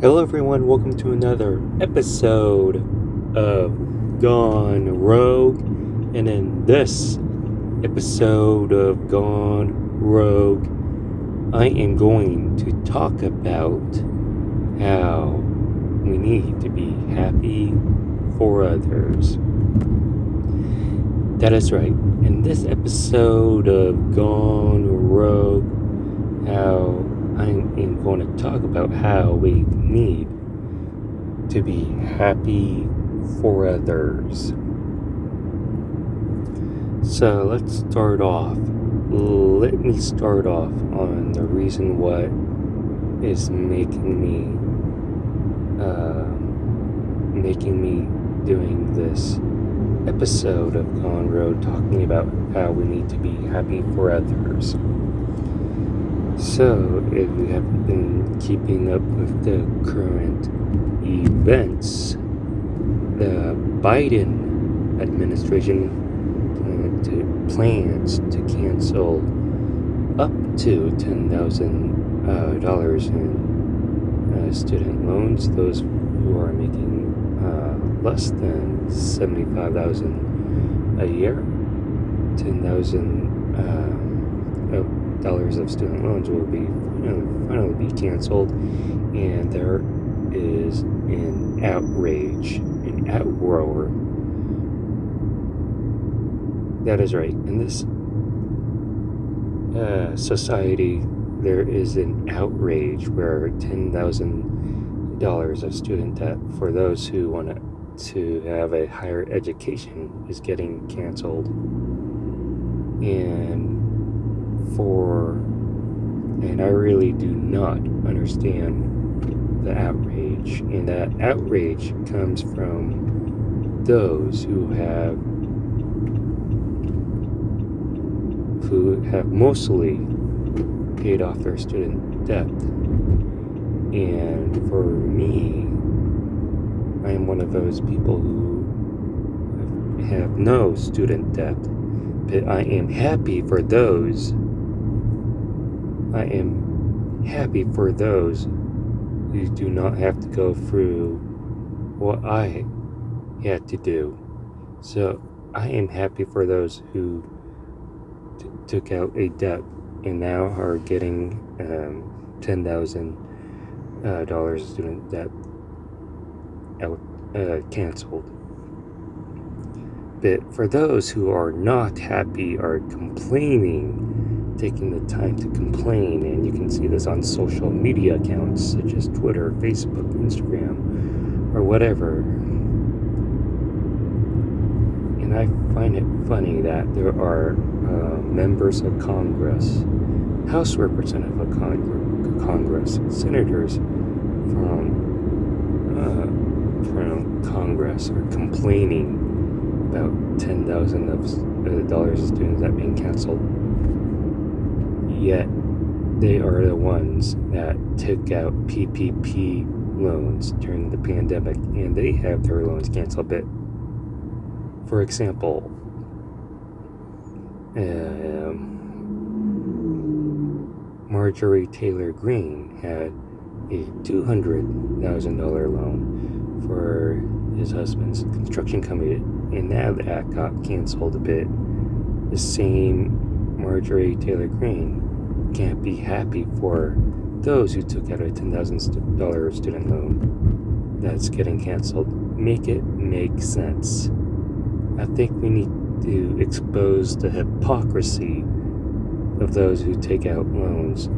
Hello, everyone. Welcome to another episode of Gone Rogue. And in this episode of Gone Rogue, I am going to talk about how we need to be happy for others. That is right. In this episode of Gone Rogue, how I am going to talk about how we need to be happy for others. So let's start off. Let me start off on the reason what is making me doing this episode of Gone Road, talking about how we need to be happy for others. So, if you have been keeping up with the current events, the Biden administration plans to cancel up to $10,000 in student loans. Those who are making less than $75,000 a year, $10,000 of student loans will be finally be canceled, and there is an outrage, an outroar. That is right. In this society, there is an outrage where $10,000 of student debt for those who want to have a higher education is getting canceled, and I really do not understand the outrage, and that outrage comes from those who have mostly paid off their student debt. And for me, I am one of those people who have no student debt, but I am happy for those who do not have to go through what I had to do. So I am happy for those who took out a debt and now are getting $10,000 student debt canceled. But for those who are not happy, are complaining, taking the time to complain, and you can see this on social media accounts such as Twitter, Facebook, Instagram, or whatever. And I find it funny that there are members of Congress, House Representatives of Congress, senators from Congress are complaining about $10,000 of students that being canceled. Yet they are the ones that took out PPP loans during the pandemic, and they have their loans canceled. But for example, Marjorie Taylor Greene had a $200,000 loan for his husband's construction company, and now that got canceled a bit. The same Marjorie Taylor Greene can't be happy for those who took out a $10,000 student loan that's getting canceled. Make it make sense. I think we need to expose the hypocrisy of those who take out loans,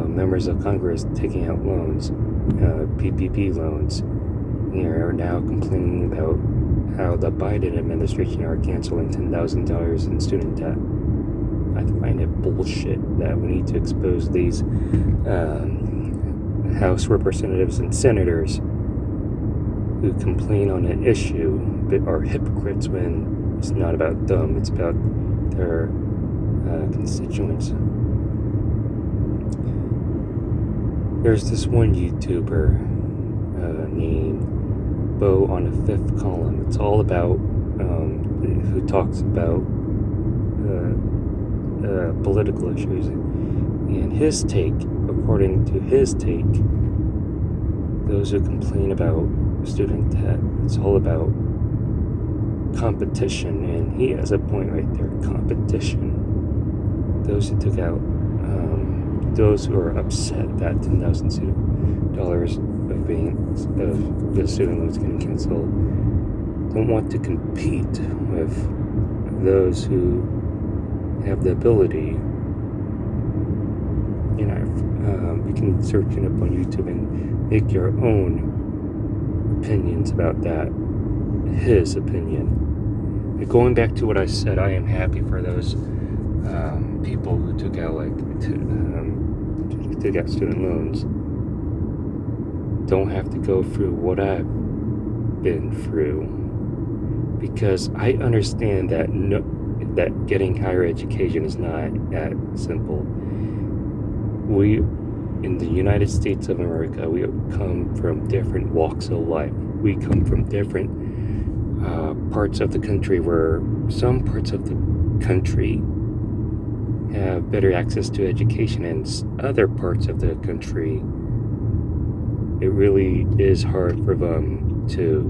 members of Congress taking out loans, PPP loans, and are now complaining about how the Biden administration are canceling $10,000 in student debt. I find it bullshit that we need to expose these House representatives and senators who complain on an issue but are hypocrites when it's not about them, it's about their constituents. There's this one YouTuber named Bo on the Fifth Column. It's all about who talks about political issues, and his take, according to his take, those who complain about student debt, it's all about competition, and he has a point right there. Competition. Those who took out, those who are upset that $10,000 of the student loans getting canceled don't want to compete with those who have the ability. You can search it up on YouTube and make your own opinions about that. His opinion. But going back to what I said, I am happy for those people who took out took out student loans. Don't have to go through what I've been through, because I understand that that getting higher education is not that simple. We, in the United States of America, we come from different walks of life. We come from different parts of the country, where some parts of the country have better access to education, and other parts of the country, it really is hard for them to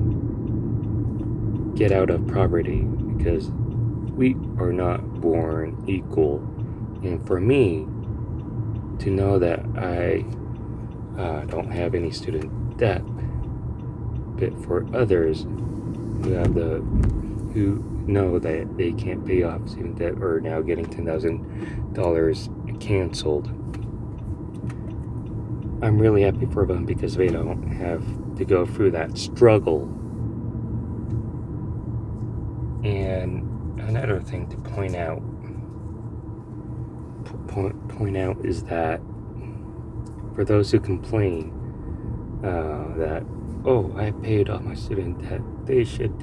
get out of poverty, because we are not born equal. And for me to know that I don't have any student debt, but for others who know that they can't pay off student debt or are now getting $10,000 canceled, I'm really happy for them, because they don't have to go through that struggle. And another thing to point out is that for those who complain that, oh, I paid off my student debt, they should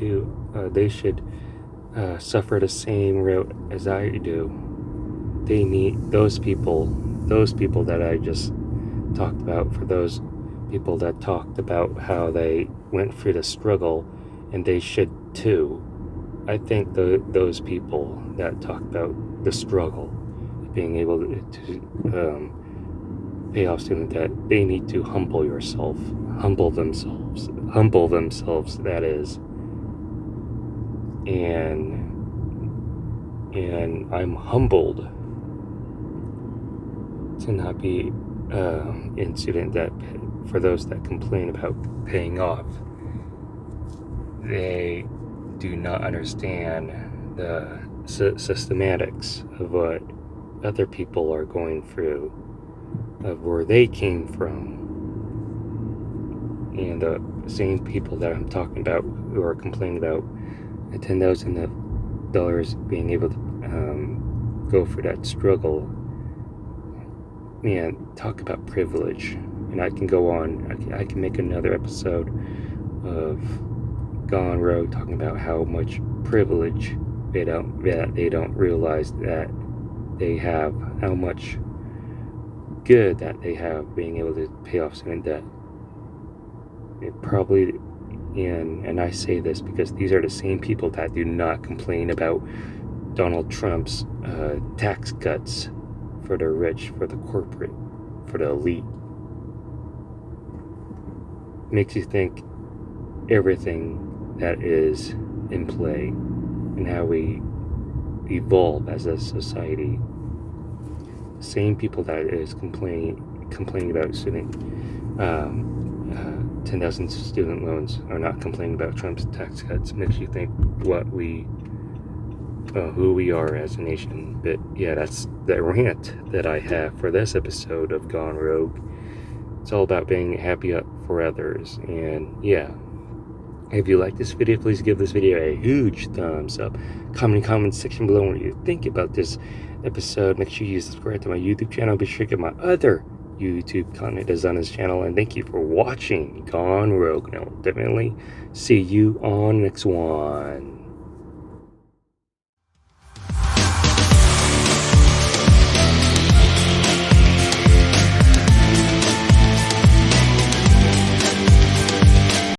suffer the same route as I do. They need those people that I just talked about. For those people that talked about how they went through the struggle, and they should too. I think those people that talk about the struggle, being able to pay off student debt, they need to humble themselves, that is. And I'm humbled to not be in student debt. For those that complain about paying off, they do not understand the systematics of what other people are going through, of where they came from. And the same people that I'm talking about who are complaining about $10,000 being able to go for that struggle, man, talk about privilege. And I can go on, I can make another episode of Gone Rogue talking about how much privilege they don't realize that they have, how much good that they have being able to pay off student debt. It probably, and I say this because these are the same people that do not complain about Donald Trump's tax cuts for the rich, for the corporate, for the elite. Makes you think everything that is in play and how we evolve as a society. The same people that is complaining about student 10,000 student loans are not complaining about Trump's tax cuts. Makes you think who we are as a nation. But yeah, that's the rant that I have for this episode of Gone Rogue. It's all about being happy for others. And yeah, if you like this video, please give this video a huge thumbs up. Comment in the comment section below what you think about this episode. Make sure you subscribe to my YouTube channel. Be sure to get my other YouTube content that's on this channel. And thank you for watching Gone Rogue. And I'll definitely see you on next one.